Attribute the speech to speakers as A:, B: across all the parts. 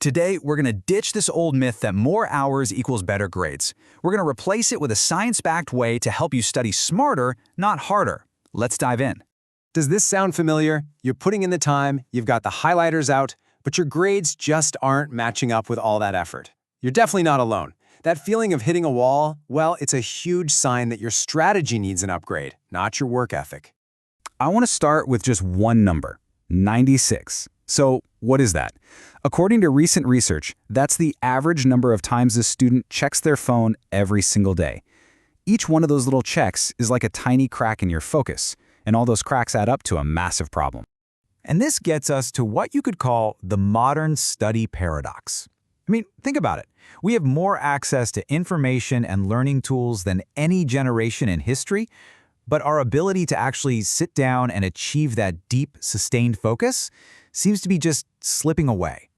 A: Today, we're going to ditch this old myth that more hours equals better grades. We're going to replace it with a science-backed way to help you study smarter, not harder. Let's dive in.
B: Does this sound familiar? You're putting in the time, you've got the highlighters out, but your grades just aren't matching up with all that effort. You're definitely not alone. That feeling of hitting a wall, well, it's a huge sign that your strategy needs an upgrade, not your work ethic.
A: I want to start with just one number, 96. So, what is that? According to recent research, that's the average number of times a student checks their phone every single day. Each one of those little checks is like a tiny crack in your focus, and all those cracks add up to a massive problem. And this gets us to what you could call the modern study paradox. I mean, think about it. We have more access to information and learning tools than any generation in history, but our ability to actually sit down and achieve that deep, sustained focus seems to be just slipping away.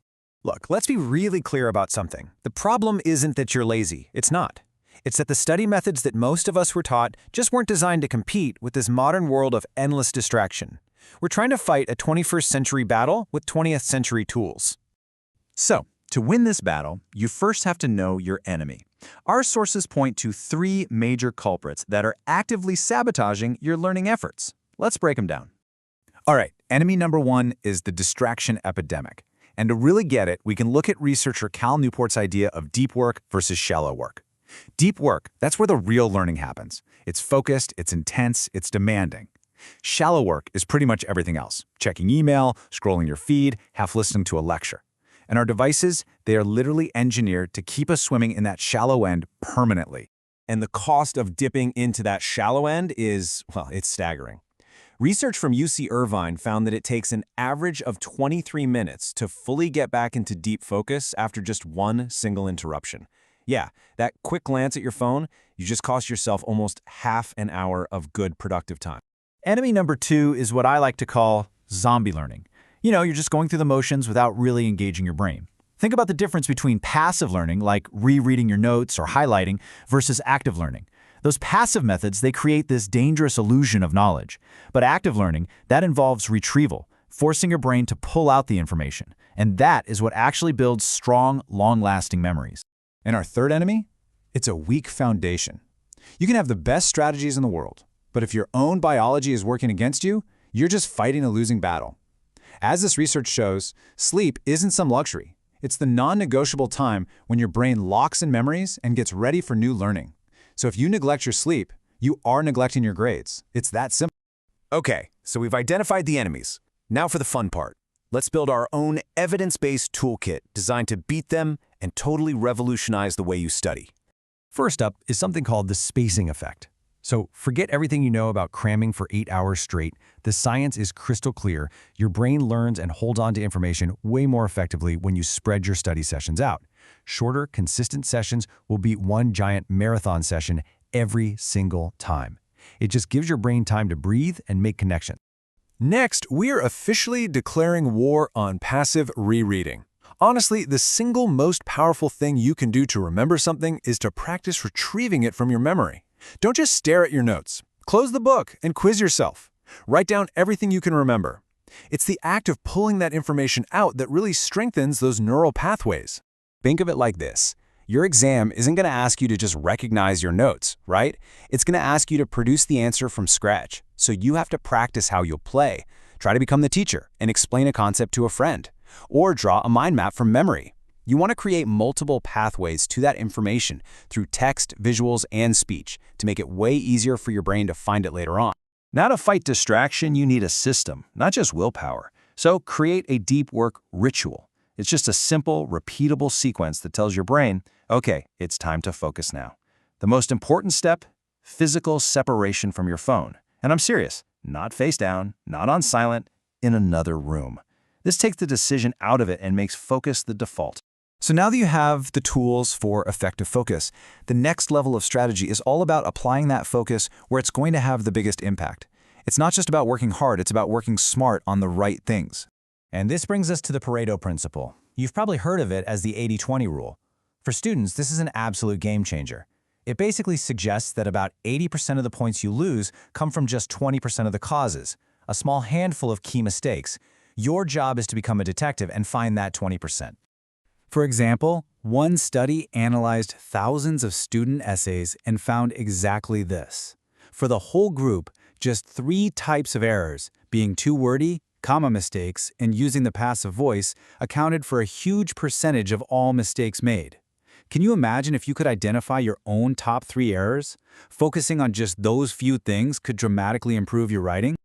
C: Look, let's be really clear about something. The problem isn't that you're lazy. It's not. It's that the study methods that most of us were taught just weren't designed to compete with this modern world of endless distraction. We're trying to fight a 21st century battle with 20th century tools.
D: So, to win this battle, you first have to know your enemy. Our sources point to 3 major culprits that are actively sabotaging your learning efforts. Let's break them down.
A: All right, enemy number 1 is the distraction epidemic. And to really get it, we can look at researcher Cal Newport's idea of deep work versus shallow work. Deep work, that's where the real learning happens. It's focused, it's intense, it's demanding. Shallow work is pretty much everything else. Checking email, scrolling your feed, half listening to a lecture. And our devices, they are literally engineered to keep us swimming in that shallow end permanently.
C: And the cost of dipping into that shallow end is, well, it's staggering. Research from UC Irvine found that it takes an average of 23 minutes to fully get back into deep focus after just one single interruption. Yeah, that quick glance at your phone, you just cost yourself almost half an hour of good productive time.
D: Enemy number 2 is what I like to call zombie learning. You know, you're just going through the motions without really engaging your brain. Think about the difference between passive learning, like rereading your notes or highlighting, versus active learning. Those passive methods, they create this dangerous illusion of knowledge. But active learning, that involves retrieval, forcing your brain to pull out the information. And that is what actually builds strong, long-lasting memories.
B: And our third enemy? It's a weak foundation. You can have the best strategies in the world, but if your own biology is working against you, you're just fighting a losing battle. As this research shows, sleep isn't some luxury. It's the non-negotiable time when your brain locks in memories and gets ready for new learning. So if you neglect your sleep, you are neglecting your grades. It's that simple.
C: Okay, so we've identified the enemies. Now for the fun part. Let's build our own evidence-based toolkit designed to beat them and totally revolutionize the way you study.
B: First up is something called the spacing effect. So forget everything you know about cramming for 8 hours straight. The science is crystal clear. Your brain learns and holds on to information way more effectively when you spread your study sessions out. Shorter, consistent sessions will beat one giant marathon session every single time. It just gives your brain time to breathe and make connections.
C: Next, we're officially declaring war on passive rereading. Honestly, the single most powerful thing you can do to remember something is to practice retrieving it from your memory. Don't just stare at your notes. Close the book and quiz yourself. Write down everything you can remember. It's the act of pulling that information out that really strengthens those neural pathways. Think of it like this. Your exam isn't going to ask you to just recognize your notes, right? It's going to ask you to produce the answer from scratch. So you have to practice how you'll play. Try to become the teacher and explain a concept to a friend. Or draw a mind map from memory. You want to create multiple pathways to that information through text, visuals, and speech to make it way easier for your brain to find it later on.
D: Now to fight distraction, you need a system, not just willpower. So create a deep work ritual. It's just a simple, repeatable sequence that tells your brain, okay, it's time to focus now. The most important step, physical separation from your phone. And I'm serious, not face down, not on silent, in another room. This takes the decision out of it and makes focus the default.
A: So now that you have the tools for effective focus, the next level of strategy is all about applying that focus where it's going to have the biggest impact. It's not just about working hard, it's about working smart on the right things.
E: And this brings us to the Pareto principle. You've probably heard of it as the 80-20 rule. For students, this is an absolute game changer. It basically suggests that about 80% of the points you lose come from just 20% of the causes, a small handful of key mistakes. Your job is to become a detective and find that 20%.
A: For example, one study analyzed thousands of student essays and found exactly this. For the whole group, just 3 types of errors, being too wordy, comma mistakes, and using the passive voice, accounted for a huge percentage of all mistakes made. Can you imagine if you could identify your own top 3 errors? Focusing on just those few things could dramatically improve your writing.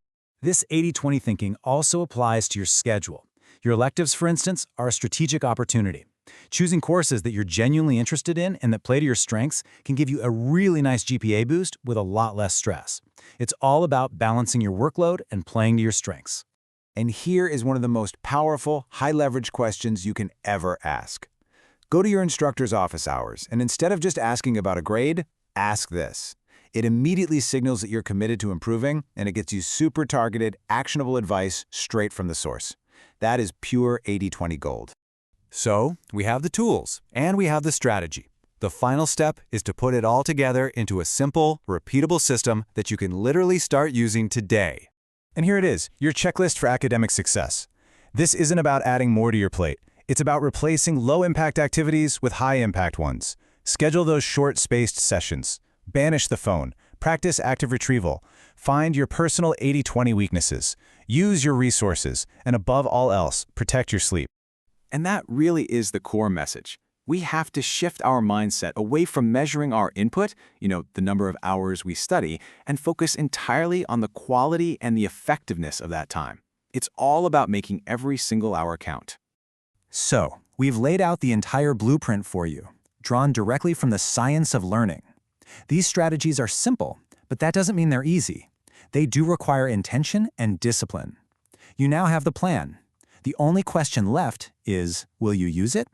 E: This 80-20 thinking also applies to your schedule. Your electives, for instance, are a strategic opportunity. Choosing courses that you're genuinely interested in and that play to your strengths can give you a really nice GPA boost with a lot less stress. It's all about balancing your workload and playing to your strengths.
B: And here is one of the most powerful, high-leverage questions you can ever ask. Go to your instructor's office hours, and instead of just asking about a grade, ask this. It immediately signals that you're committed to improving, and it gets you super targeted, actionable advice straight from the source. That is pure 80-20 gold.
C: So, we have the tools, and we have the strategy. The final step is to put it all together into a simple, repeatable system that you can literally start using today.
B: And here it is, your checklist for academic success. This isn't about adding more to your plate. It's about replacing low-impact activities with high-impact ones. Schedule those short-spaced sessions. Banish the phone. Practice active retrieval. Find your personal 80-20 weaknesses. Use your resources. And above all else, protect your sleep.
F: And that really is the core message. We have to shift our mindset away from measuring our input, the number of hours we study, and focus entirely on the quality and the effectiveness of that time. It's all about making every single hour count.
E: So, we've laid out the entire blueprint for you, drawn directly from the science of learning. These strategies are simple, but that doesn't mean they're easy. They do require intention and discipline. You now have the plan. The only question left is, will you use it?